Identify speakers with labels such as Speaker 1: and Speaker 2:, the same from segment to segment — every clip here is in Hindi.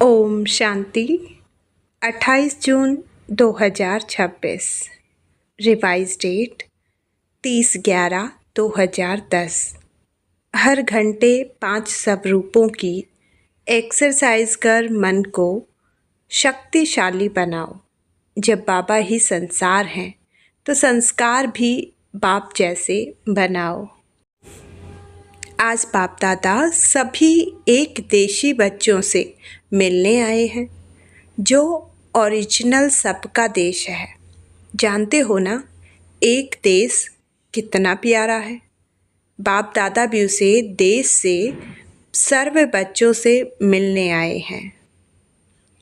Speaker 1: ओम शांति। 28 जून 2026। Revise date 30/11/2010। हर घंटे 5 स्वरूपों की एक्सरसाइज कर मन को शक्तिशाली बनाओ। जब बाबा ही संसार हैं तो संस्कार भी बाप जैसे बनाओ। आज बाप दादा सभी एक देशी बच्चों से मिलने आए हैं जो ओरिजिनल सबका देश है। जानते हो ना, एक देश कितना प्यारा है। बाप दादा भी उसे देश से सर्व बच्चों से मिलने आए हैं।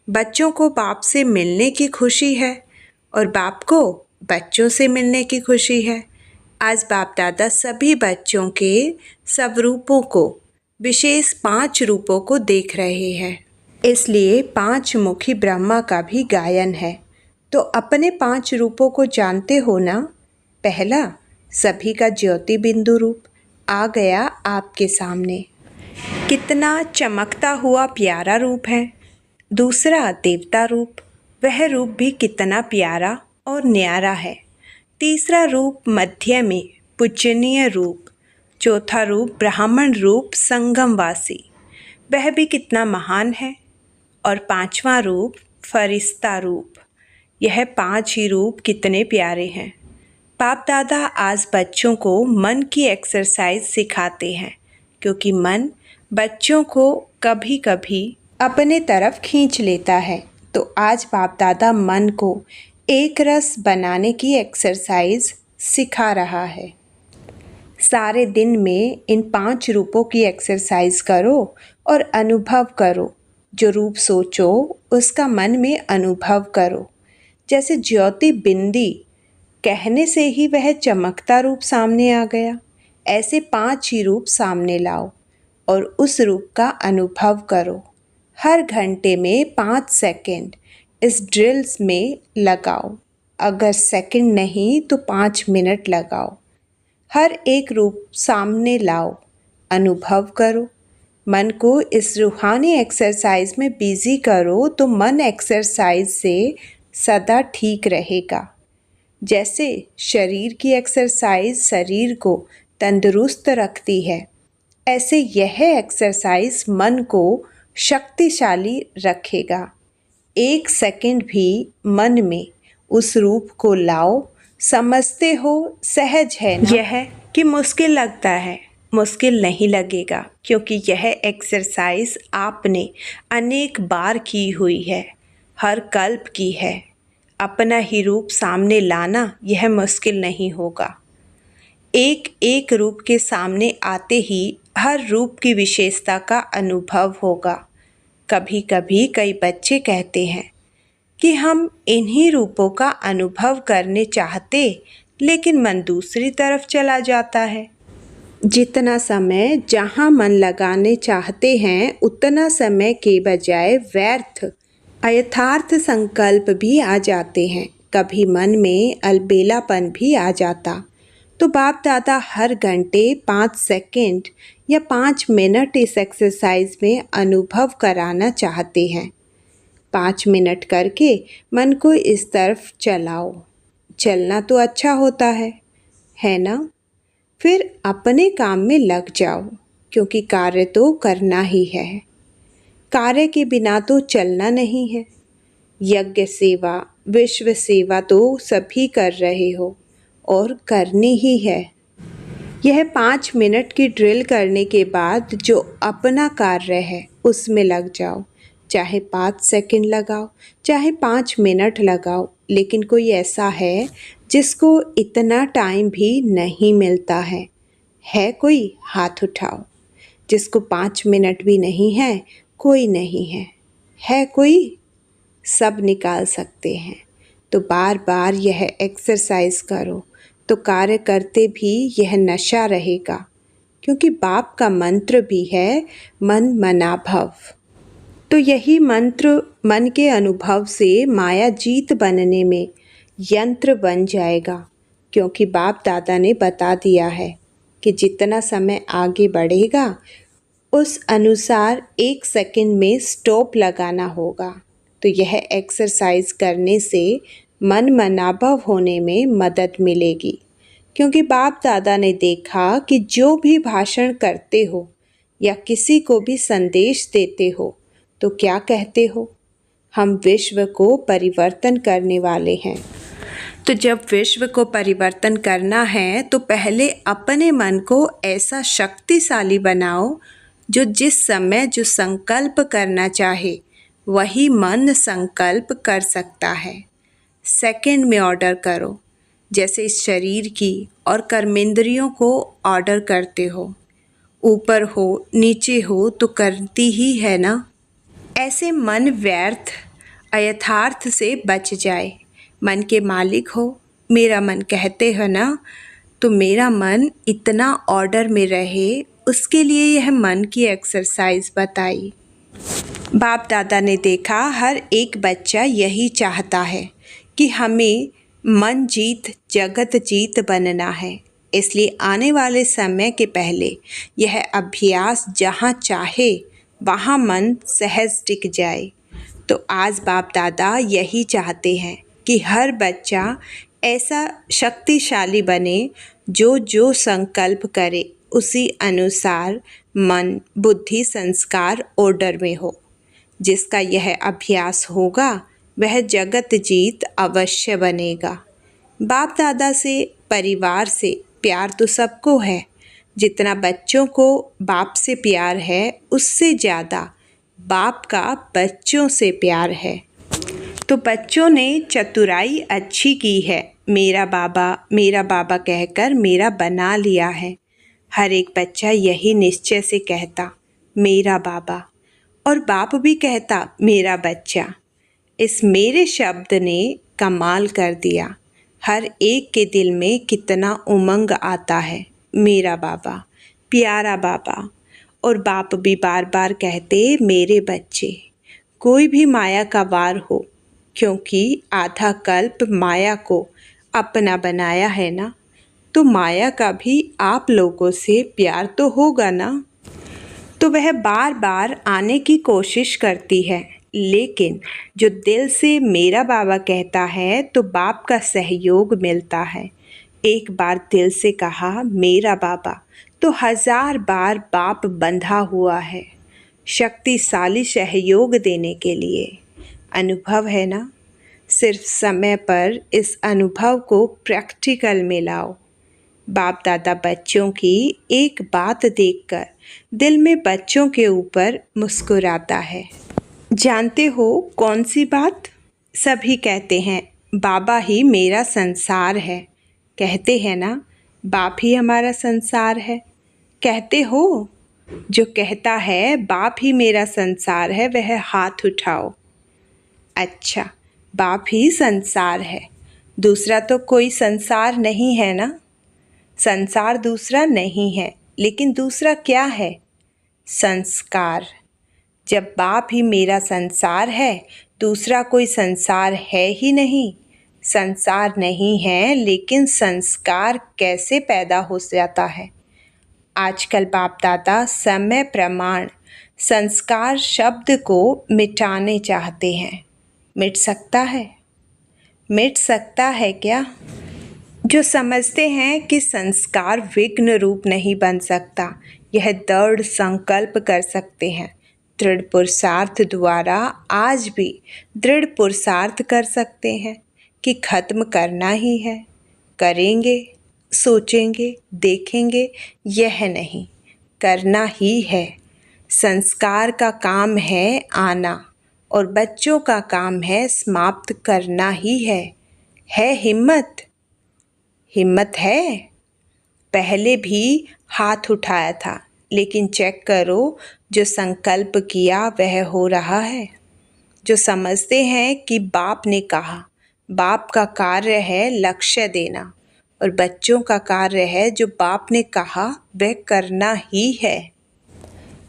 Speaker 1: बच्चों को बाप से मिलने की खुशी है और बाप को बच्चों से मिलने की खुशी है। आज बाप दादा सभी बच्चों के स्वरूपों को, विशेष 5 रूपों को देख रहे हैं। इसलिए 5 मुखी ब्रह्मा का भी गायन है। तो अपने 5 रूपों को जानते हो ना। पहला, सभी का ज्योति बिंदु रूप आ गया आपके सामने। कितना चमकता हुआ प्यारा रूप है। दूसरा, देवता रूप, वह रूप भी कितना प्यारा और न्यारा है। तीसरा रूप मध्य में पूजनीय रूप। चौथा रूप ब्राह्मण रूप संगमवासी, वह भी कितना महान है। और 5वां रूप फरिश्ता रूप। यह 5 ही रूप कितने प्यारे हैं। बाप दादा आज बच्चों को मन की एक्सरसाइज सिखाते हैं, क्योंकि मन बच्चों को कभी कभी अपने तरफ खींच लेता है। तो आज बाप दादा मन को एक रस बनाने की एक्सरसाइज सिखा रहा है। सारे दिन में इन 5 रूपों की एक्सरसाइज करो और अनुभव करो। जो रूप सोचो उसका मन में अनुभव करो। जैसे ज्योति बिंदी कहने से ही वह चमकता रूप सामने आ गया, ऐसे 5 ही रूप सामने लाओ और उस रूप का अनुभव करो। हर घंटे में 5 सेकंड इस ड्रिल्स में लगाओ। अगर सेकंड नहीं तो 5 मिनट लगाओ। हर एक रूप सामने लाओ, अनुभव करो। मन को इस रूहानी एक्सरसाइज में बिजी करो तो मन एक्सरसाइज से सदा ठीक रहेगा। जैसे शरीर की एक्सरसाइज शरीर को तंदुरुस्त रखती है, ऐसे यह एक्सरसाइज मन को शक्तिशाली रखेगा। 1 सेकंड भी मन में उस रूप को लाओ। समझते हो सहज है ना? यह कि मुश्किल लगता है, मुश्किल नहीं लगेगा, क्योंकि यह एक्सरसाइज आपने अनेक बार की हुई है, हर कल्प की है। अपना ही रूप सामने लाना यह मुश्किल नहीं होगा। एक एक रूप के सामने आते ही हर रूप की विशेषता का अनुभव होगा। कभी कभी कई बच्चे कहते हैं कि हम इन्हीं रूपों का अनुभव करने चाहते, लेकिन मन दूसरी तरफ चला जाता है। जितना समय जहाँ मन लगाने चाहते हैं, उतना समय के बजाय व्यर्थ अयथार्थ संकल्प भी आ जाते हैं। कभी मन में अलबेलापन भी आ जाता। तो बाप दादा हर घंटे 5 सेकंड या 5 मिनट इस एक्सरसाइज में अनुभव कराना चाहते हैं। 5 मिनट करके मन को इस तरफ चलाओ। चलना तो अच्छा होता है ना? फिर अपने काम में लग जाओ, क्योंकि कार्य तो करना ही है। कार्य के बिना तो चलना नहीं है। यज्ञ सेवा, विश्व सेवा तो सभी कर रहे हो और करनी ही है। यह 5 मिनट की ड्रिल करने के बाद जो अपना कार्य है उसमें लग जाओ। चाहे 5 सेकंड लगाओ, चाहे 5 मिनट लगाओ, लेकिन कोई ऐसा है जिसको इतना टाइम भी नहीं मिलता है कोई? हाथ उठाओ। जिसको 5 मिनट भी नहीं है, कोई नहीं है कोई? सब निकाल सकते हैं। तो बार बार यह एक्सरसाइज करो तो कार्य करते भी यह नशा रहेगा, क्योंकि बाप का मंत्र भी है मन मनाभव। तो यही मंत्र मन के अनुभव से माया जीत बनने में यंत्र बन जाएगा, क्योंकि बाप दादा ने बता दिया है कि जितना समय आगे बढ़ेगा उस अनुसार 1 सेकंड में स्टॉप लगाना होगा। तो यह एक्सरसाइज करने से मन मनाभव होने में मदद मिलेगी, क्योंकि बाप दादा ने देखा कि जो भी भाषण करते हो या किसी को भी संदेश देते हो तो क्या कहते हो, हम विश्व को परिवर्तन करने वाले हैं। तो जब विश्व को परिवर्तन करना है तो पहले अपने मन को ऐसा शक्तिशाली बनाओ जो जिस समय जो संकल्प करना चाहे वही मन संकल्प कर सकता है। सेकंड में ऑर्डर करो, जैसे इस शरीर की और कर्मेंद्रियों को ऑर्डर करते हो। ऊपर हो नीचे हो तो करती ही है ना। ऐसे मन व्यर्थ अयथार्थ से बच जाए। मन के मालिक हो, मेरा मन कहते हो ना, तो मेरा मन इतना ऑर्डर में रहे, उसके लिए यह मन की एक्सरसाइज बताई। बाप दादा ने देखा हर एक बच्चा यही चाहता है कि हमें मन जीत जगत जीत बनना है। इसलिए आने वाले समय के पहले यह अभ्यास जहाँ चाहे वहाँ मन सहज टिक जाए। तो आज बाप दादा यही चाहते हैं कि हर बच्चा ऐसा शक्तिशाली बने जो जो संकल्प करे उसी अनुसार मन बुद्धि संस्कार ऑर्डर में हो। जिसका यह अभ्यास होगा वह जगत जीत अवश्य बनेगा। बाप दादा से परिवार से प्यार तो सबको है। जितना बच्चों को बाप से प्यार है उससे ज़्यादा बाप का बच्चों से प्यार है। तो बच्चों ने चतुराई अच्छी की है, मेरा बाबा कहकर मेरा बना लिया है। हर एक बच्चा यही निश्चय से कहता मेरा बाबा, और बाप भी कहता मेरा बच्चा। इस मेरे शब्द ने कमाल कर दिया। हर एक के दिल में कितना उमंग आता है, मेरा बाबा, प्यारा बाबा। और बाप भी बार बार कहते मेरे बच्चे। कोई भी माया का वार हो, क्योंकि आधा कल्प माया को अपना बनाया है ना, तो माया का भी आप लोगों से प्यार तो होगा ना। तो वह बार बार आने की कोशिश करती है, लेकिन जो दिल से मेरा बाबा कहता है तो बाप का सहयोग मिलता है। एक बार दिल से कहा मेरा बाबा तो 1000 बार बाप बंधा हुआ है, शक्तिशाली सहयोग देने के लिए। अनुभव है ना, सिर्फ समय पर इस अनुभव को प्रैक्टिकल में लाओ। बाप दादा बच्चों की एक बात देखकर दिल में बच्चों के ऊपर मुस्कुराता है। जानते हो कौन सी बात? सभी कहते हैं बाबा ही मेरा संसार है। कहते हैं ना, बाप ही हमारा संसार है। कहते हो? जो कहता है बाप ही मेरा संसार है वह हाथ उठाओ। अच्छा, बाप ही संसार है, दूसरा तो कोई संसार नहीं है ना। संसार दूसरा नहीं है, लेकिन दूसरा क्या है? संस्कार। जब बाप ही मेरा संसार है, दूसरा कोई संसार है ही नहीं। संसार नहीं है, लेकिन संस्कार कैसे पैदा हो जाता है? आजकल बाप दादा समय प्रमाण संस्कार शब्द को मिटाने चाहते हैं। मिट सकता है? मिट सकता है क्या? जो समझते हैं कि संस्कार विघ्न रूप नहीं बन सकता, यह दृढ़ संकल्प कर सकते हैं। दृढ़ पुरुषार्थ द्वारा आज भी दृढ़ पुरुषार्थ कर सकते हैं कि खत्म करना ही है। करेंगे, सोचेंगे, देखेंगे, यह नहीं, करना ही है। संस्कार का काम है आना और बच्चों का काम है समाप्त करना ही है। हिम्मत? हिम्मत है? पहले भी हाथ उठाया था, लेकिन चेक करो जो संकल्प किया वह हो रहा है। जो समझते हैं कि बाप ने कहा, बाप का कार्य है लक्ष्य देना और बच्चों का कार्य है जो बाप ने कहा वह करना ही है।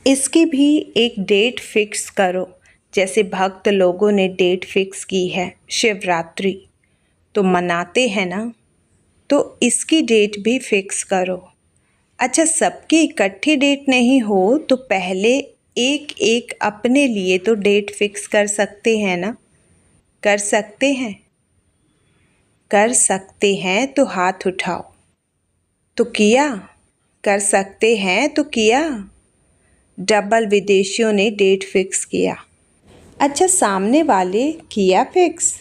Speaker 1: इसकी भी एक डेट फिक्स करो। जैसे भक्त लोगों ने डेट फिक्स की है शिवरात्रि, तो मनाते हैं ना, तो इसकी डेट भी फिक्स करो। अच्छा, सबकी इकट्ठी डेट नहीं हो तो पहले एक एक अपने लिए तो डेट फिक्स कर सकते हैं ना? कर सकते हैं? कर सकते हैं तो हाथ उठाओ। तो किया? कर सकते हैं तो किया? डबल विदेशियों ने डेट फिक्स किया। अच्छा, सामने वाले किया फिक्स?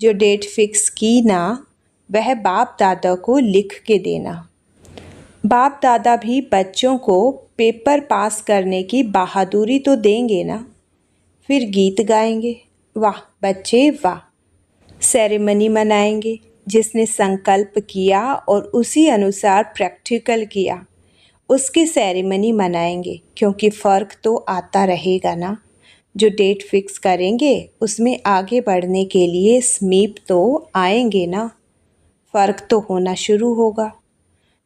Speaker 1: जो डेट फिक्स की ना, वह बाप दादा को लिख के देना। बाप दादा भी बच्चों को पेपर पास करने की बहादुरी तो देंगे ना। फिर गीत गाएंगे, वाह बच्चे वाह। सेरेमनी मनाएंगे, जिसने संकल्प किया और उसी अनुसार प्रैक्टिकल किया उसकी सेरेमनी मनाएंगे, क्योंकि फ़र्क तो आता रहेगा ना। जो डेट फिक्स करेंगे उसमें आगे बढ़ने के लिए समीप तो आएंगे ना। फ़र्क तो होना शुरू होगा।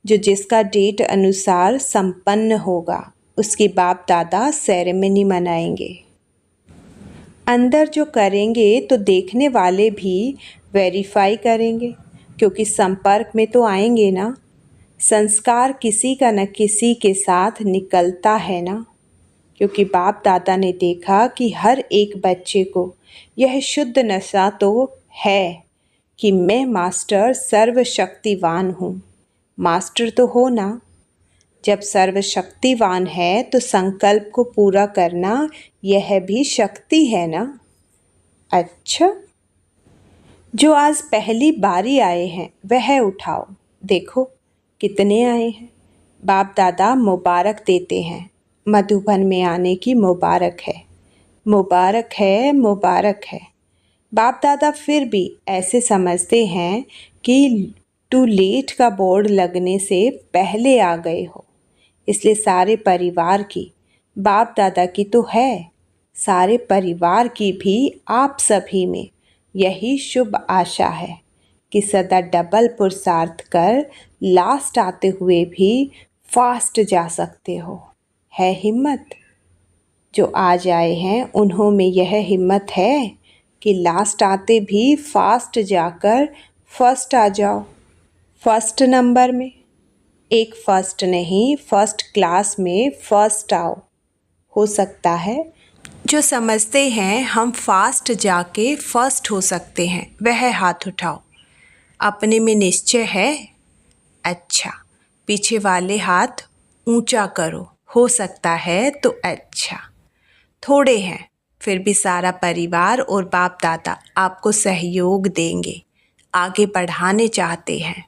Speaker 1: जो जिसका डेट अनुसार संपन्न होगा उसके बाप दादा सेरेमनी मनाएंगे। अंदर जो करेंगे तो देखने वाले भी वेरीफाई करेंगे, क्योंकि संपर्क में तो आएंगे ना। संस्कार किसी का न किसी के साथ निकलता है ना, क्योंकि बाप दादा ने देखा कि हर एक बच्चे को यह शुद्ध नशा तो है कि मैं मास्टर सर्वशक्तिवान हूँ। मास्टर तो हो ना। जब सर्वशक्तिवान है तो संकल्प को पूरा करना यह भी शक्ति है ना। अच्छा, जो आज पहली बारी आए हैं वह उठाओ। देखो कितने आए हैं। बाप दादा मुबारक देते हैं। मधुबन में आने की मुबारक है, मुबारक है, मुबारक है। बाप दादा फिर भी ऐसे समझते हैं कि टू लेट का बोर्ड लगने से पहले आ गए हो, इसलिए सारे परिवार की, बाप दादा की तो है, सारे परिवार की भी आप सभी में यही शुभ आशा है कि सदा डबल पुरुषार्थ कर लास्ट आते हुए भी फास्ट जा सकते हो। है हिम्मत? जो आज आए हैं उन्हों में यह हिम्मत है कि लास्ट आते भी फास्ट जाकर फर्स्ट आ जाओ। फर्स्ट नंबर में, एक फर्स्ट नहीं, फर्स्ट क्लास में फर्स्ट आओ। हो सकता है जो समझते हैं हम फास्ट जाके फर्स्ट हो सकते हैं वह हाथ उठाओ। अपने में निश्चय है? अच्छा, पीछे वाले हाथ ऊंचा करो। हो सकता है तो अच्छा। थोड़े हैं, फिर भी सारा परिवार और बाप दादा आपको सहयोग देंगे, आगे बढ़ाने चाहते हैं।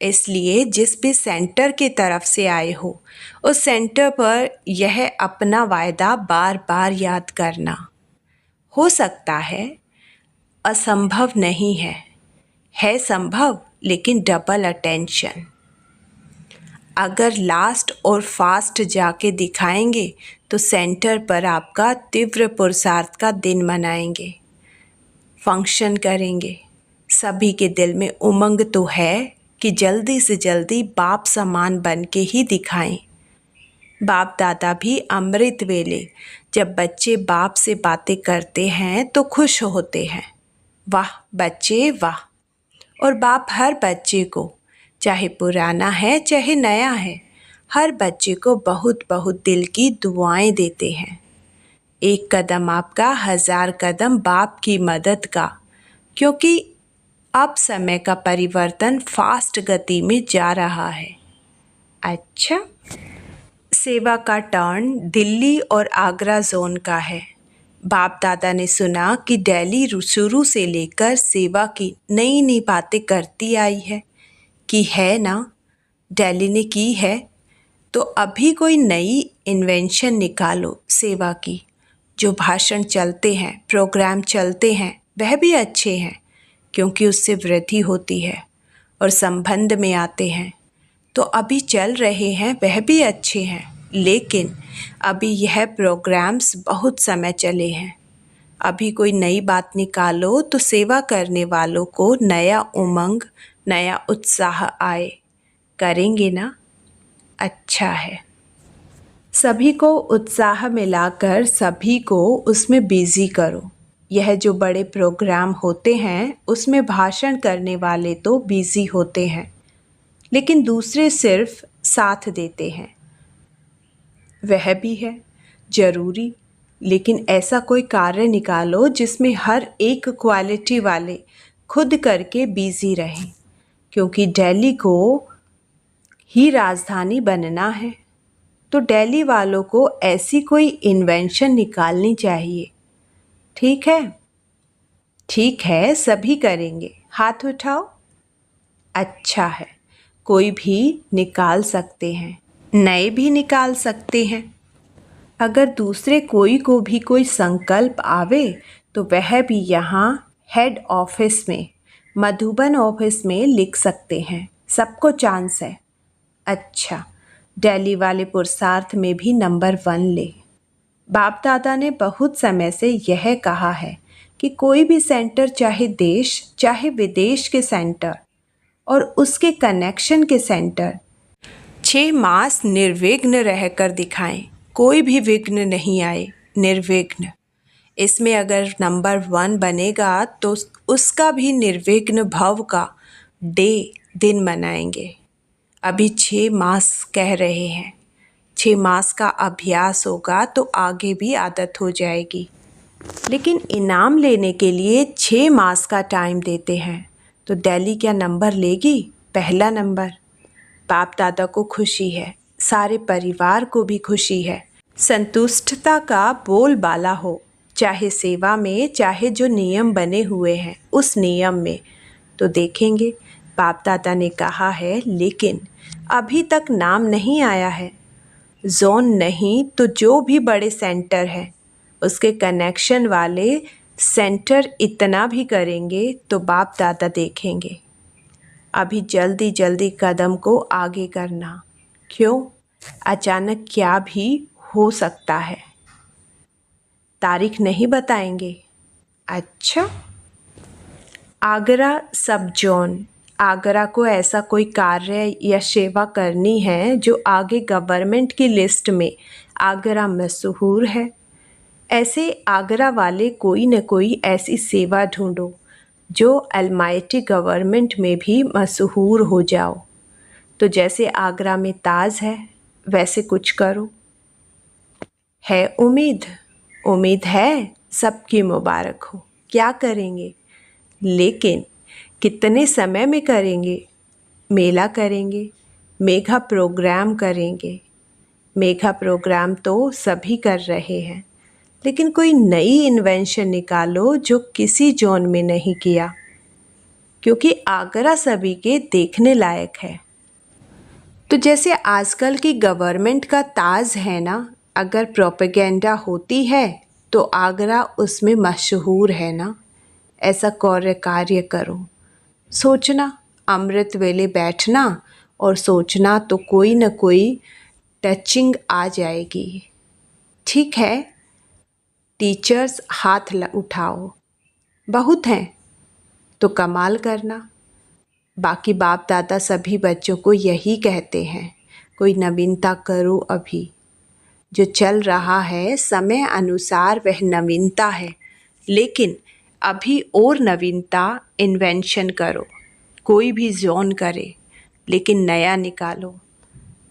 Speaker 1: इसलिए जिस भी सेंटर की तरफ से आए हो उस सेंटर पर यह अपना वायदा बार बार याद करना। हो सकता है, असंभव नहीं है संभव, लेकिन डबल अटेंशन। अगर लास्ट और फास्ट जाके दिखाएंगे तो सेंटर पर आपका तीव्र पुरुषार्थ का दिन मनाएंगे, फंक्शन करेंगे। सभी के दिल में उमंग तो है कि जल्दी से जल्दी बाप समान बन के ही दिखाएं। बाप दादा भी अमृत वेले जब बच्चे बाप से बातें करते हैं तो खुश होते हैं। वाह बच्चे वाह। और बाप हर बच्चे को, चाहे पुराना है चाहे नया है, हर बच्चे को बहुत बहुत दिल की दुआएं देते हैं। एक कदम आपका, 1000 कदम बाप की मदद का, क्योंकि अब समय का परिवर्तन फास्ट गति में जा रहा है। अच्छा, सेवा का टर्न दिल्ली और आगरा जोन का है। बाप दादा ने सुना कि दिल्ली शुरू से लेकर सेवा की नई नई बातें करती आई है। कि है ना, दिल्ली ने की है, तो अभी कोई नई इन्वेंशन निकालो सेवा की। जो भाषण चलते हैं, प्रोग्राम चलते हैं, वह भी अच्छे हैं, क्योंकि उससे वृद्धि होती है और संबंध में आते हैं। तो अभी चल रहे हैं वह भी अच्छे हैं, लेकिन अभी यह प्रोग्राम्स बहुत समय चले हैं। अभी कोई नई बात निकालो तो सेवा करने वालों को नया उमंग, नया उत्साह आए। करेंगे ना? अच्छा है। सभी को उत्साह मिलाकर सभी को उसमें बिजी करो। यह जो बड़े प्रोग्राम होते हैं उसमें भाषण करने वाले तो बिजी होते हैं, लेकिन दूसरे सिर्फ साथ देते हैं। वह भी है ज़रूरी, लेकिन ऐसा कोई कार्य निकालो जिसमें हर एक क्वालिटी वाले खुद करके बिजी रहें, क्योंकि दिल्ली को ही राजधानी बनना है। तो दिल्ली वालों को ऐसी कोई इन्वेंशन निकालनी चाहिए। ठीक है? ठीक है, सभी करेंगे। हाथ उठाओ। अच्छा है, कोई भी निकाल सकते हैं, नए भी निकाल सकते हैं। अगर दूसरे कोई को भी कोई संकल्प आवे तो वह भी यहाँ हेड ऑफिस में, मधुबन ऑफिस में लिख सकते हैं। सबको चांस है। अच्छा, दिल्ली वाले पुरुषार्थ में भी नंबर 1 ले। बाप दादा ने बहुत समय से यह कहा है कि कोई भी सेंटर, चाहे देश चाहे विदेश के सेंटर और उसके कनेक्शन के सेंटर 6 मास निर्विघ्न रहकर दिखाएं। कोई भी विघ्न नहीं आए, निर्विघ्न। इसमें अगर नंबर 1 बनेगा तो उसका भी निर्विघ्न भव का दिन मनाएंगे। अभी 6 मास कह रहे हैं, 6 मास का अभ्यास होगा तो आगे भी आदत हो जाएगी। लेकिन इनाम लेने के लिए 6 मास का टाइम देते हैं, तो दिल्ली क्या नंबर लेगी? पहला नंबर। बाप दादा को खुशी है, सारे परिवार को भी खुशी है। संतुष्टता का बोलबाला हो, चाहे सेवा में, चाहे जो नियम बने हुए हैं उस नियम में। तो देखेंगे, बाप दादा ने कहा है, लेकिन अभी तक नाम नहीं आया है। जोन नहीं तो जो भी बड़े सेंटर है उसके कनेक्शन वाले सेंटर इतना भी करेंगे तो बाप दादा देखेंगे। अभी जल्दी जल्दी कदम को आगे करना। क्यों? अचानक क्या भी हो सकता है। तारीख नहीं बताएंगे। अच्छा, आगरा सब जोन, आगरा को ऐसा कोई कार्य या सेवा करनी है जो आगे गवर्नमेंट की लिस्ट में आगरा मशहूर है। ऐसे आगरा वाले कोई न कोई ऐसी सेवा ढूंढो जो अलमाइटी गवर्नमेंट में भी मशहूर हो जाओ। तो जैसे आगरा में ताज है वैसे कुछ करो। है उम्मीद? उम्मीद है, सबकी मुबारक हो। क्या करेंगे? लेकिन कितने समय में करेंगे? मेला करेंगे, मेगा प्रोग्राम करेंगे। मेगा प्रोग्राम तो सभी कर रहे हैं, लेकिन कोई नई इन्वेंशन निकालो जो किसी जोन में नहीं किया, क्योंकि आगरा सभी के देखने लायक है। तो जैसे आजकल की गवर्नमेंट का ताज है ना, अगर प्रोपेगेंडा होती है तो आगरा उसमें मशहूर है ना। ऐसा कार्य करो। सोचना, अमृत वेले बैठना और सोचना तो कोई न कोई टचिंग आ जाएगी। ठीक है, टीचर्स हाथ उठाओ। बहुत हैं तो कमाल करना। बाकी बाप दादा सभी बच्चों को यही कहते हैं, कोई नवीनता करो। अभी जो चल रहा है समय अनुसार वह नवीनता है, लेकिन अभी और नवीनता इन्वेंशन करो। कोई भी जोन करे, लेकिन नया निकालो।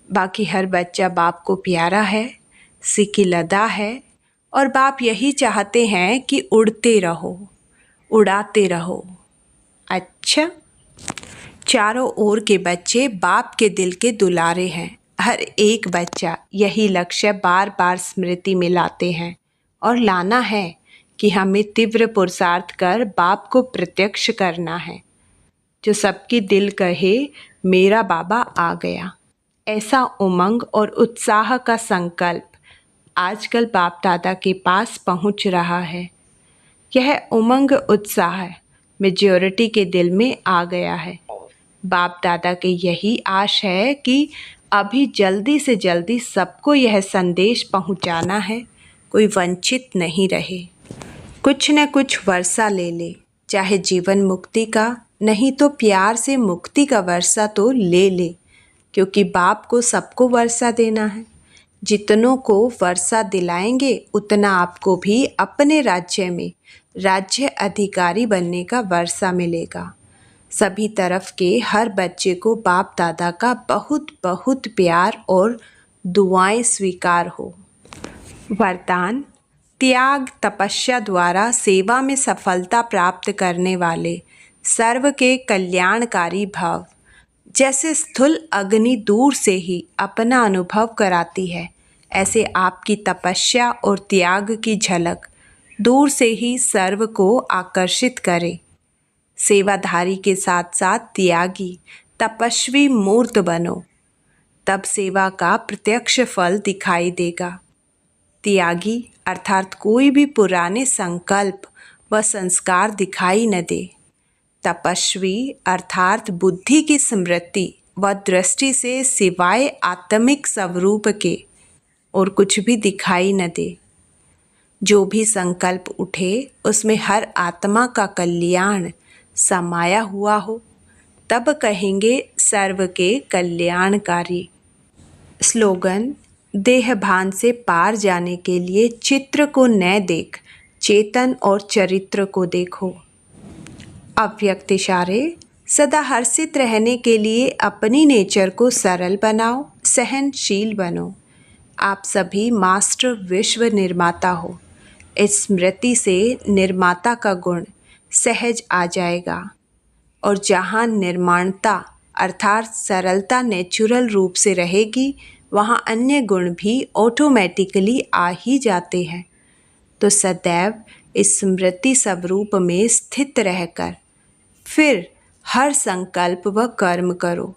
Speaker 1: बाकी हर बच्चा बाप को प्यारा है, सिकी लदा है, और बाप यही चाहते हैं कि उड़ते रहो, उड़ाते रहो। अच्छा, चारों ओर के बच्चे बाप के दिल के दुलारे हैं। हर एक बच्चा यही लक्ष्य बार बार स्मृति में लाते हैं, और लाना है कि हमें तीव्र पुरुषार्थ कर बाप को प्रत्यक्ष करना है। जो सबकी दिल कहे, मेरा बाबा आ गया। ऐसा उमंग और उत्साह का संकल्प आजकल बाप दादा के पास पहुंच रहा है। यह उमंग उत्साह मेजॉरिटी के दिल में आ गया है। बाप दादा के यही आश है कि अभी जल्दी से जल्दी सबको यह संदेश पहुंचाना है, कोई वंचित नहीं रहे। कुछ न कुछ वर्षा ले ले, चाहे जीवन मुक्ति का, नहीं तो प्यार से मुक्ति का वर्षा तो ले ले, क्योंकि बाप को सबको वर्षा देना है। जितनों को वर्षा दिलाएंगे उतना आपको भी अपने राज्य में राज्य अधिकारी बनने का वर्षा मिलेगा। सभी तरफ के हर बच्चे को बाप दादा का बहुत बहुत प्यार और दुआएं स्वीकार हो। वरदान: त्याग तपस्या द्वारा सेवा में सफलता प्राप्त करने वाले सर्व के कल्याणकारी भाव। जैसे स्थूल अग्नि दूर से ही अपना अनुभव कराती है, ऐसे आपकी तपस्या और त्याग की झलक दूर से ही सर्व को आकर्षित करे। सेवाधारी के साथ साथ त्यागी तपस्वी मूर्त बनो, तब सेवा का प्रत्यक्ष फल दिखाई देगा। त्यागी अर्थात कोई भी पुराने संकल्प व संस्कार दिखाई न दे। तपस्वी अर्थात बुद्धि की स्मृति व दृष्टि से सिवाय आत्मिक स्वरूप के और कुछ भी दिखाई न दे। जो भी संकल्प उठे उसमें हर आत्मा का कल्याण समाया हुआ हो, तब कहेंगे सर्व के कल्याणकारी। स्लोगन: देह भान से पार जाने के लिए चित्र को न देख, चेतन और चरित्र को देखो। अव्यक्त इशारे: सदा हर्षित रहने के लिए अपनी नेचर को सरल बनाओ, सहनशील बनो। आप सभी मास्टर विश्व निर्माता हो। इस स्मृति से निर्माता का गुण सहज आ जाएगा, और जहाँ निर्माणता अर्थात सरलता नेचुरल रूप से रहेगी, वहाँ अन्य गुण भी ऑटोमेटिकली आ ही जाते हैं। तो सदैव इस स्मृति स्वरूप में स्थित रहकर फिर हर संकल्प व कर्म करो।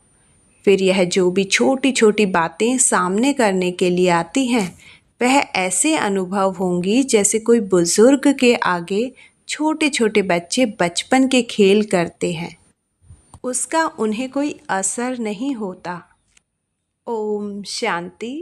Speaker 1: फिर यह जो भी छोटी छोटी बातें सामने करने के लिए आती हैं, वह ऐसे अनुभव होंगी जैसे कोई बुजुर्ग के आगे छोटे छोटे बच्चे बचपन के खेल करते हैं, उसका उन्हें कोई असर नहीं होता। ओम शांति।